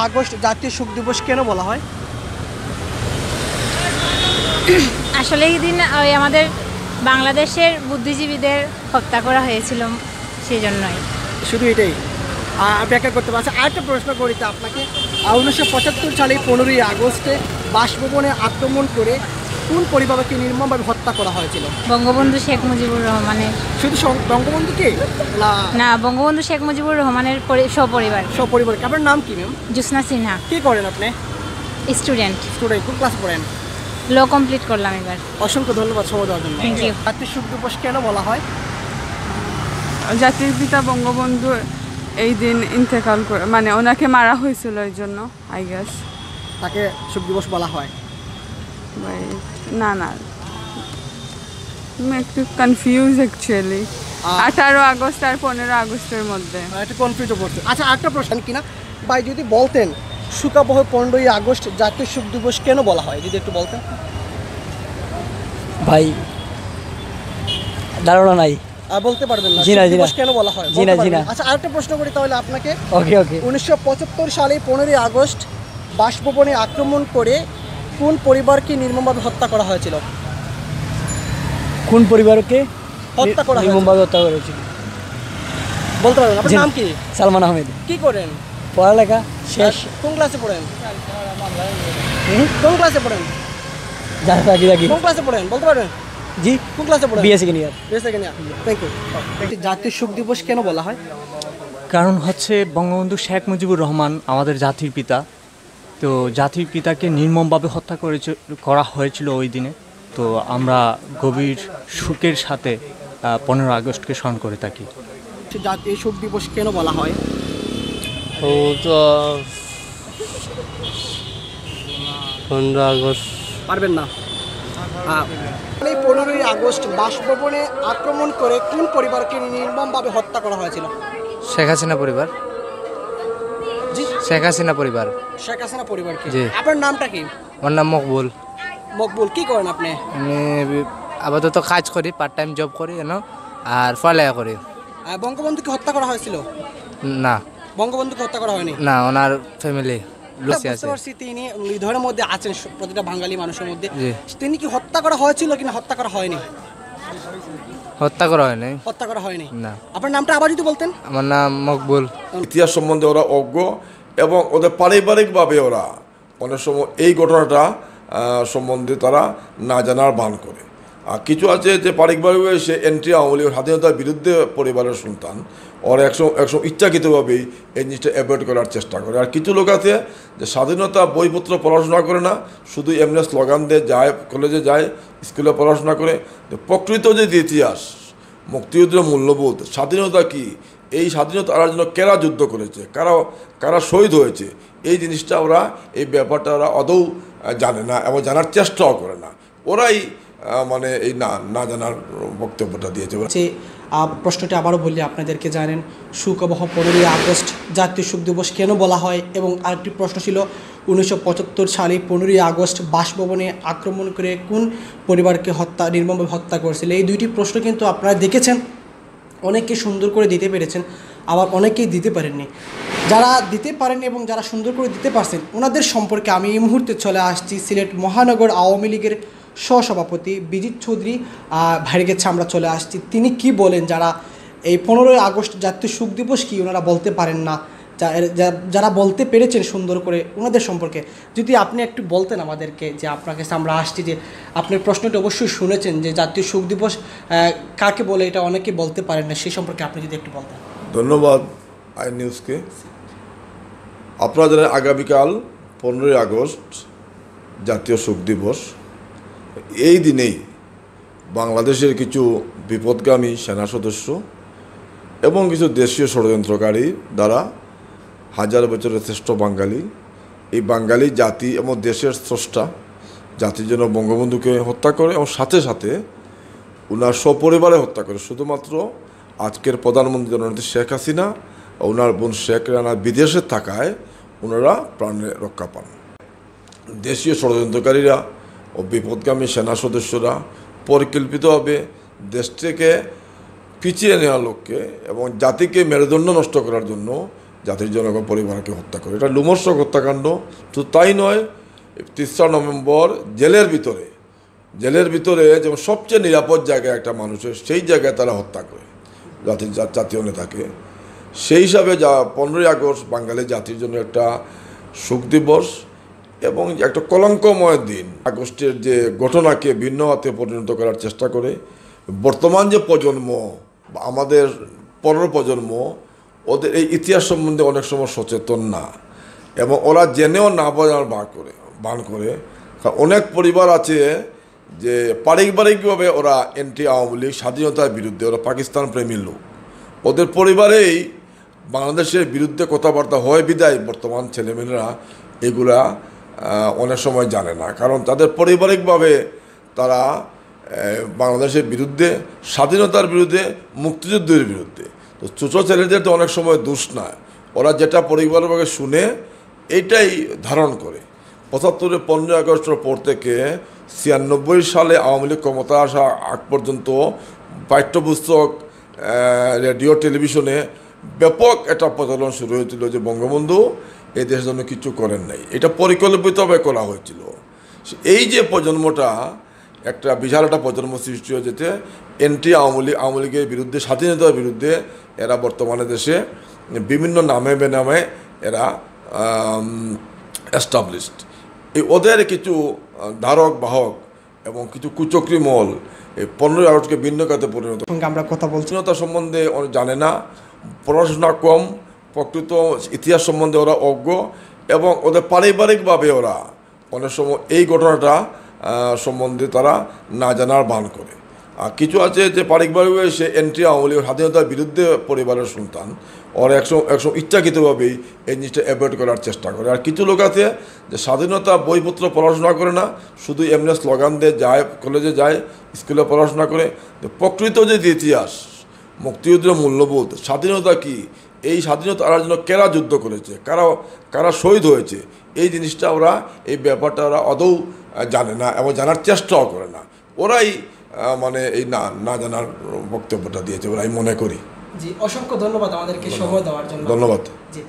August জাতীয় শোক দিবস কেন বলা হয়? আসলে এই দিন ওই আমাদের বাংলাদেশের বুদ্ধিজীবীদের হত্যা করা হয়েছিল, সেই জন্যই। শুধু এটাই ব্যাখ্যা করতে পারছে। আরেকটা প্রশ্ন করি তো আপনাকে, 1975 সালে 15ই আগস্টে বাসভবনে আক্রমণ করে কোন পরিবারকে নির্মমভাবে হত্যা করা হয়েছিল? বঙ্গবন্ধু শেখ মুজিবুর রহমানের। শুধু বঙ্গবন্ধুকে না, বঙ্গবন্ধু শেখ মুজিবুর রহমানের সপরিবার। আপনার নাম কি ম্যাম? জ্যোৎস্না সিনহা। কি করেন আপনি? স্টুডেন্ট। কোন ক্লাস পড়েন? ল কমপ্লিট করলাম এবার। অসংখ্য ধন্যবাদ সময় দেওয়ার জন্য। Thank you. জাতীয় শোক দিবস কেন বলা হয়? জাতির পিতা বঙ্গবন্ধু এই দিন ইন্তেকাল করে, মানে ওনাকে মারা হয়েছিল, এই জন্য আই গেস তাকে শোক দিবস বলা হয়। না না, আমি একটু কনফিউজ অ্যাকচুয়ালি। 18 আগস্ট আর 15 আগস্টের মধ্যে একটু কনফিউজ করছে। আচ্ছা, আরেকটা প্রশ্ন কিনা ভাই, যদি বলতেন শোকাবহ 15ই আগস্ট জাতীয় শোক দিবস কেন বলা হয়, যদি একটু বলতেন। ভাই ধারণা নাই, বলতে পারবেন না? জি না, দিবস কেন বলা হয়? জি না, জি না। আচ্ছা, আরেকটা প্রশ্ন করি তাহলে আপনাকে। ওকে ওকে। 1975 সালে 15ই আগস্ট বাসভবনে আক্রমণ করে কোন পরিবারকে নির্মমভাবে হত্যা করা হয়েছিল? কোন পরিবারকে হত্যা করা হয়েছিল? নির্মমভাবে হত্যা করেছিল বলতে পারবেন? আপনার নাম কি? সালমান আহমেদ। কি করেন? পড়ালেখা শেষ। কোন ক্লাসে পড়েন? কোন ক্লাসে পড়েন? কোন ক্লাসে পড়েন বলতে পারবেন? জি, কোন ক্লাসে পড়েন? BA second year. Thank you. জাতীয় শোক দিবস কেন বলা হয়? কারণ হচ্ছে বঙ্গবন্ধু শেখ মুজিবুর রহমান আমাদের জাতির পিতা, তো জাতির পিতাকে নির্মমভাবে হত্যা করা হয়েছিল ওই দিনে। তো আমরা গভীর শোকের সাথে 15 আগস্টকে স্মরণ করে থাকি। জাতীয় শোক দিবস কেন বলা হয়? ও তো 15 আগস্ট পারবেন না। 15ই আগস্ট বাসভবনে আক্রমণ করে কোন পরিবারকে নির্মমভাবে হত্যা করা হয়েছিল? শেখ হাসিনা পরিবার। জি, শেখ হাসিনা পরিবার। শেখ হাসিনা পরিবারকে। জি। আপনার নামটা কি? আমার নাম মকবুল। মকবুল, কি করেন আপনি? আমি আপাতত কাজ করি, পার্ট টাইম জব করি আর পড়ালেখা করি। বঙ্গবন্ধুকে হত্যা করা হয়েছিল? না, বঙ্গবন্ধুকে হত্যা করা হয়নি। না, ওনার ফ্যামিলি লুচি আছে। বুঝতে পারছি তিনি নিধনের মধ্যে আছেন, প্রতিটা বাঙালি মানুষের মধ্যে। জি। তিনি কি হত্যা করা হয়েছিল কিনা হত্যা করা হয়নি? হত্যা করা হয়নি। হত্যা করা হয়নি। না। আপনার নামটা আবার যদি বলতেন। আমার নাম মকবুল। ইতিহাস সম্বন্ধে ওরা অজ্ঞ এবং ওদের পারিবারিকভাবে ওরা অনেক সময় এই ঘটনাটা সম্বন্ধে তারা না জানার ভান করে। আর কিছু আছে যে পারিবারিকভাবে সে এন্ট্রি আওয়ামী লীগের স্বাধীনতার বিরুদ্ধে পরিবারের সন্তান, ওরা একসময় ইচ্ছাকৃতভাবেই এই জিনিসটা অ্যাভয়েড করার চেষ্টা করে। আর কিছু লোক আছে যে স্বাধীনতা বইপত্র পড়াশোনা করে না, শুধু এমনি স্লোগান দিয়ে যায়, কলেজে যায়, স্কুলে পড়াশোনা করে। প্রকৃত যে ইতিহাস, মুক্তিযুদ্ধের মূল্যবোধ, স্বাধীনতা কি, এই স্বাধীনতা আনার জন্য কারা যুদ্ধ করেছে, কারা শহীদ হয়েছে, এই জিনিসটা ওরা, এই ব্যাপারটা ওরা আদৌ জানে না এবং জানার চেষ্টাও করে না। ওরাই মানে এই না জানার বক্তব্যটা দিয়েছে। প্রশ্নটি আবারও বললে আপনাদেরকে জানেন, শোকাবহ 15ই আগস্ট জাতীয় শোক দিবস কেন বলা হয়, এবং আরেকটি প্রশ্ন ছিল 1975 সালে 15ই আগস্ট বাসভবনে আক্রমণ করে কোন পরিবারকে নির্মমভাবে হত্যা করেছিল। এই দুইটি প্রশ্ন কিন্তু আপনারা দেখেছেন, অনেকে সুন্দর করে দিতে পেরেছেন, আবার অনেকেই দিতে পারেননি। যারা দিতে পারেন এবং যারা সুন্দর করে দিতে পারছেন ওনাদের সম্পর্কে আমি এই মুহূর্তে চলে আসছি সিলেট মহানগর আওয়ামী লীগের সহসভাপতি বিজিত চৌধুরী ভাইয়ের কাছে আমরা চলে আসছি। তিনি কি বলেন, যারা এই 15ই আগস্ট জাতীয় শোক দিবস কি ওনারা বলতে পারেন না, যারা বলতে পেরেছেন সুন্দর করে ওনাদের সম্পর্কে যদি আপনি একটু বলতেন আমাদেরকে। যে আপনার কাছে আমরা আসছি, যে আপনার প্রশ্নটি অবশ্যই শুনেছেন যে জাতীয় শোক দিবস কাকে বলে, এটা অনেকে বলতে পারেন না, সেই সম্পর্কে আপনি যদি একটু বলতেন। ধন্যবাদ আই নিউজকে। আপনারা জানেন আগামীকাল 15ই আগস্ট জাতীয় শোক দিবস। এই দিনেই বাংলাদেশের কিছু বিপদগামী সেনা সদস্য এবং কিছু দেশীয় ষড়যন্ত্রকারী দ্বারা হাজার বছরের শ্রেষ্ঠ বাঙালি, এই বাঙালি জাতি এবং দেশের স্রষ্টা জাতির জন্য বঙ্গবন্ধুকে হত্যা করে এবং সাথে সাথে ওনার সপরিবারে হত্যা করে। শুধুমাত্র আজকের প্রধানমন্ত্রী জননেত্রী শেখ হাসিনা ও ওনার বোন শেখ রানা বিদেশে থাকায় ওনারা প্রাণে রক্ষা পান। দেশীয় ষড়যন্ত্রকারীরা ও বিপদগামী সেনা সদস্যরা পরিকল্পিতভাবে দেশটিকে পিছিয়ে নেওয়ার লক্ষ্যে এবং জাতিকে মেরুদণ্ড নষ্ট করার জন্য জাতির জনক পরিবারকে হত্যা করে। এটা লোমহর্ষক হত্যাকাণ্ড। তো তাই নয়, 3রা নভেম্বর জেলের ভিতরে যেমন সবচেয়ে নিরাপদ জায়গায় একটা মানুষের, সেই জায়গায় তারা হত্যা করে জাতীয় নেতাকে। সেই হিসাবে 15ই আগস্ট বাঙালি জাতির জন্য একটা শোক দিবস এবং একটা কলঙ্কময় দিন। আগস্টের যে ঘটনাকে ভিন্ন হাতে পরিণত করার চেষ্টা করে বর্তমান যে প্রজন্ম বা আমাদের পরের প্রজন্ম, ওদের এই ইতিহাস সম্বন্ধে অনেক সময় সচেতন না, এবং ওরা জেনেও না বোঝার বান করে। অনেক পরিবার আছে যে পারিবারিকভাবে ওরা অ্যান্টি আওয়ামী লীগ, স্বাধীনতার বিরুদ্ধে, ওরা পাকিস্তান প্রেমী লোক, ওদের পরিবারেই বাংলাদেশের বিরুদ্ধে কথাবার্তা হয় বিদায় বর্তমান ছেলেমেয়েরা এগুলা অনেক সময় জানে না, কারণ তাদের পারিবারিকভাবে তারা বাংলাদেশের বিরুদ্ধে, স্বাধীনতার বিরুদ্ধে, মুক্তিযুদ্ধের বিরুদ্ধে। তো ছোটো ছেলেদের তো অনেক সময় দোষ না, ওরা যেটা পরিবারভাবে শুনে এইটাই ধারণ করে। 75-এ 15ই আগস্টের পর থেকে 96 সালে আওয়ামী লীগ ক্ষমতা আসা আগ পর্যন্ত পাঠ্যপুস্তক, রেডিও, টেলিভিশনে ব্যাপক একটা প্রচলন শুরু হয়েছিল যে বঙ্গবন্ধু এই দেশের জন্য কিছু করেন নাই। এটা পরিকল্পিতভাবে করা হয়েছিল। এই যে প্রজন্মটা, একটা বিশাল একটা প্রজন্ম সৃষ্টি হয়ে যেতে অ্যান্টি আওয়ামী লীগের বিরুদ্ধে, স্বাধীনতার বিরুদ্ধে এরা বর্তমানে দেশে বিভিন্ন নামে বেনামে এরা এস্টাবলিশড। এই ওদের কিছু ধারক বাহক এবং কিছু কুচক্রি মল এই 15ই আগস্টকে ভিন্ন কাতে পরিণত। আমরা কথা বলছি, স্বাধীনতা সম্বন্ধে ওরা জানে না, পড়াশোনা কম, প্রকৃত ইতিহাস সম্বন্ধে ওরা অজ্ঞ, এবং ওদের পারিবারিকভাবে ওরা অনেক সময় এই ঘটনাটা সম্বন্ধে তারা না জানার ভান করে। আর কিছু আছে যে পারিবারিকভাবে সে অ্যান্টি আওয়ামী লীগ, স্বাধীনতার বিরুদ্ধে পরিবারের সন্তান, ওরা একশো ইচ্ছাকৃতভাবেই এই জিনিসটা অ্যাভয়েড করার চেষ্টা করে। আর কিছু লোক আছে যে স্বাধীনতা বইপত্র পড়াশোনা করে না, শুধু এমনি স্লোগান দিয়ে যায়, কলেজে যায়, স্কুলে পড়াশোনা করে। প্রকৃত যে ইতিহাস, মুক্তিযুদ্ধের মূল্যবোধ, স্বাধীনতা কি, এই স্বাধীনতা আনার জন্য কারা যুদ্ধ করেছে, কারা শহীদ হয়েছে, এই জিনিসটা ওরা, এই ব্যাপারটা ওরা আদৌ জানে না এবং জানার চেষ্টাও করে না। ওরাই মানে এই না জানার বক্তব্যটা দিয়েছে, ওরাই মনে করি। জি, অসংখ্য ধন্যবাদ আমাদেরকে সময় দেওয়ার জন্য। ধন্যবাদ। জি।